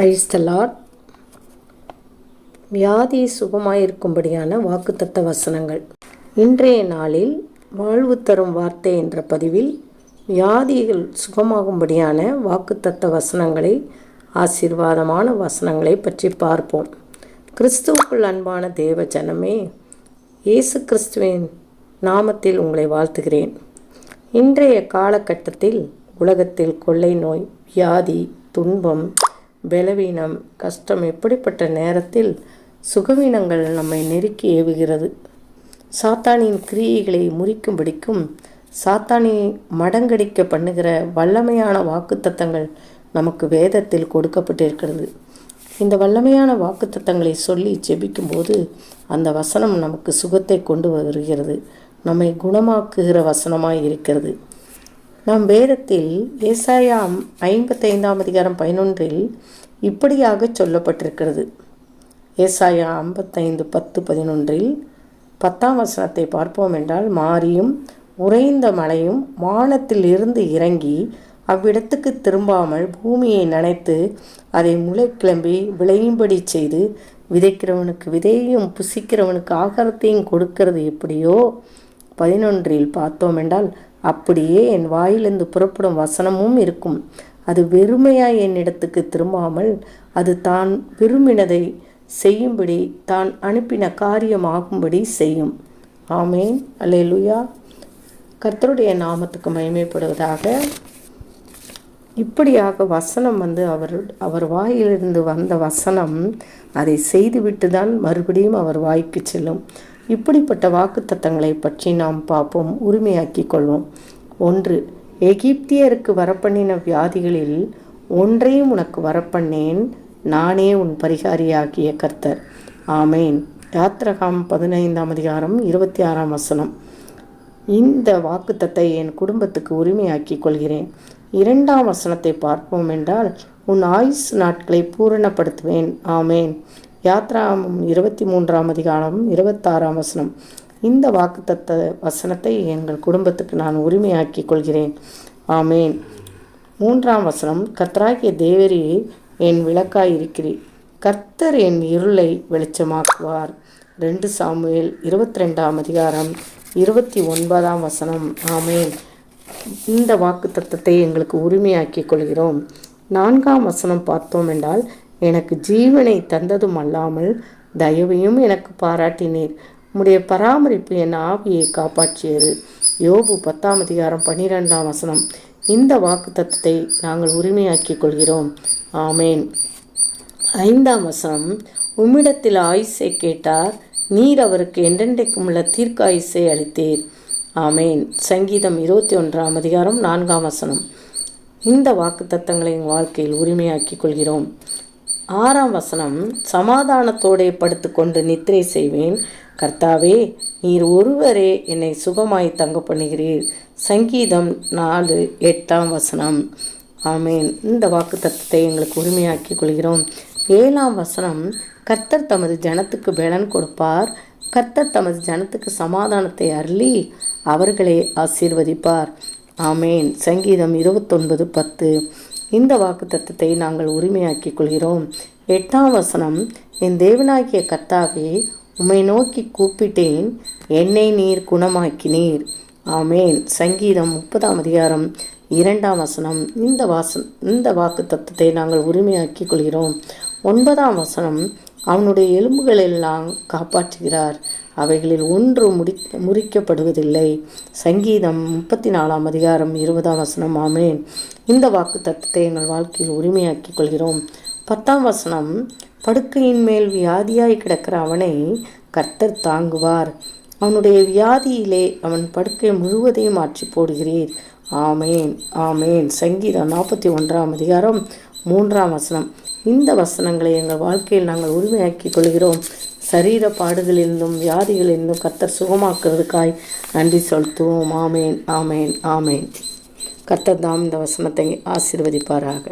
Praise the Lord. வியாதி சுகமாயிருக்கும்படியான வாக்குத்தத்த வசனங்கள். இன்றைய நாளில் வாழ்வு தரும் வார்த்தை என்ற பதிவில் வியாதிகள் சுகமாகும்படியான வாக்குத்தத்த வசனங்களை, ஆசீர்வாதமான வசனங்களை பற்றி பார்ப்போம். கிறிஸ்துவுக்குள் அன்பான தேவ ஜனமே, இயேசு கிறிஸ்துவின் நாமத்தில் உங்களை வாழ்த்துகிறேன். இன்றைய காலகட்டத்தில் உலகத்தில் கொள்ளை நோய், வியாதி, துன்பம், பலவீனம், கஷ்டம், எப்படிப்பட்ட நேரத்தில் சுகவீனங்கள் நம்மை நெருக்கி ஏவுகிறது. சாத்தானின் கிரியைகளை முறிக்கும்படிக்கும் சாத்தானை மடங்கடிக்க பண்ணுகிற வல்லமையான வாக்குத்தத்தங்கள் நமக்கு வேதத்தில் கொடுக்கப்பட்டிருக்கிறது. இந்த வல்லமையான வாக்குத்தத்தங்களை சொல்லி ஜெபிக்கும்போது அந்த வசனம் நமக்கு சுகத்தை கொண்டு வருகிறது, நம்மை குணமாக்குகிற வசனமாய் இருக்கிறது. நாம் வேதத்தில் ஏசாயா 55:11 இப்படியாக சொல்லப்பட்டிருக்கிறது. ஏசாயா 55:10-11 10ஆம் வசனத்தை பார்ப்போம் என்றால், மாரியும் உறைந்த மழையும் வானத்தில் இருந்து இறங்கி அவ்விடத்துக்கு திரும்பாமல் பூமியை நனைத்து அதை முளை கிளம்பி விளையும்படி செய்து விதைக்கிறவனுக்கு விதையையும் புசிக்கிறவனுக்கு ஆகாரத்தையும் கொடுக்கிறது எப்படியோ 11 பார்த்தோம் என்றால், அப்படியே என் வாயிலிருந்து புறப்படும் வசனமும் இருக்கும். அது வெறுமையாய் என்னிடத்துக்கு திரும்பாமல் அது தான் விரும்பினதை செய்யும்படி தான் அனுப்பின காரியமாகும்படி செய்யும். ஆமேன், அல்லேலூயா. கர்த்தருடைய நாமத்துக்கு மகிமைப்படுவதாக. இப்படியாக வசனம் அவர் வாயிலிருந்து வந்த வசனம் அதை செய்துவிட்டு தான் மறுபடியும் அவர் வாய்க்கு செல்லும். இப்படிப்பட்ட வாக்குத்தத்தங்களை பற்றி நாம் பார்ப்போம், உரிமையாக்கி கொள்வோம். 1. எகிப்தியருக்கு வரப்பண்ணின வியாதிகளில் ஒன்றையும் உனக்கு வரப்பண்ணேன், நானே உன் பரிகாரியாகிய கர்த்தர். ஆமேன். யாத்ராகமம் 15:26 வசனம். இந்த வாக்குத்தத்தை என் குடும்பத்துக்கு உரிமையாக்கி கொள்கிறேன். 2ஆம் வசனத்தை பார்ப்போம் என்றால், உன் ஆயுசு நாட்களை பூரணப்படுத்துவேன். ஆமேன். யாத்ராகமம் 23:26 வசனம். இந்த வாக்குத்தத்த வசனத்தை எங்கள் குடும்பத்துக்கு நான் உரிமையாக்கி கொள்கிறேன். ஆமேன். 3ஆம் வசனம், கர்த்தராகிய தேவரே என் விளக்காய் இருக்கிறீர், கர்த்தர் என் இருளை வெளிச்சமாக்குவார். 2 சாமுவேல் 22:29 வசனம். ஆமேன். இந்த வாக்குத்தத்தத்தை எங்களுக்கு உரிமையாக்கி கொள்கிறோம். 4ஆம் வசனம் பார்த்தோம் என்றால், எனக்கு ஜீவனை தந்ததும் அல்லாமல் தயவையும் எனக்கு பாராட்டினீர், உம்முடைய பராமரிப்பு என் ஆவியை காப்பாற்றியது. யோபு 10:12 வசனம். இந்த வாக்குத்தத்தத்தை நாங்கள் உரிமையாக்கி கொள்கிறோம். ஆமேன். 5ஆம் வசனம், உம்மிடத்தில் ஆயுசை கேட்டார், நீர் அவருக்கு என்றென்றைக்கும் உள்ள தீர்க்க ஆயுசை அளித்தீர். ஆமேன். சங்கீதம் 21:4 வசனம். இந்த வாக்குத்தத்தங்களை எங்கள் வாழ்க்கையில் உரிமையாக்கி கொள்கிறோம். 6ஆம் வசனம், சமாதானத்தோடே படுத்துக்கொண்டு நித்திரை செய்வேன், கர்த்தாவே நீர் ஒருவரே என்னை சுகமாய் தங்க பண்ணுகிறீர். சங்கீதம் 4:8 வசனம். ஆமேன். இந்த வாக்குத்தத்தத்தை எங்களுக்கு உரிமையாக்கி கொள்கிறோம். 7ஆம் வசனம், கர்த்தர் தமது ஜனத்துக்கு பலன் கொடுப்பார், கர்த்தர் தமது ஜனத்துக்கு சமாதானத்தை அருளி அவர்களை ஆசீர்வதிப்பார். ஆமேன். சங்கீதம் 29:10. இந்த வாக்குத்தத்தத்தை நாங்கள் உரிமையாக்கி கொள்கிறோம். 8ஆம் வசனம், என் தேவனாகிய கர்த்தாவே உம்மை நோக்கி கூப்பிட்டேன், என்னை நீர் குணமாக்கினீர். ஆமேன். சங்கீதம் 30:2 வசனம். இந்த வாக்குத்தத்தத்தை நாங்கள் உரிமையாக்கி கொள்கிறோம். 9ஆம் வசனம், அவனுடைய எலும்புகளெல்லாம் காப்பாற்றுகிறார், அவைகளில் ஒன்று முறிக்கப்படுவதில்லை. சங்கீதம் 34:20 வசனம். ஆமேன். இந்த வாக்கு தத்தத்தை எங்கள் வாழ்க்கையில் உரிமையாக்கி கொள்கிறோம். 10ஆம் வசனம், படுக்கையின் மேல் வியாதியாய் கிடக்கிற அவனை கர்த்தர் தாங்குவார், அவனுடைய வியாதியிலே அவன் படுக்கை முழுவதையும் மாற்றி போடுகிறீர். ஆமேன். ஆமேன். சங்கீதம் 41:3 வசனம். இந்த வசனங்களை எங்கள் வாழ்க்கையில் நாங்கள் உரிமையாக்கி கொள்கிறோம். சரீர பாடுகளிலிருந்தும் வியாதிகளிலிருந்தும் கர்த்தர் சுகமாக்குறதுக்காய் நன்றி செலுத்துவோம். ஆமேன். ஆமேன். ஆமேன். கர்த்தர் தாம் இந்த வசனத்தை ஆசீர்வதிப்பாராக.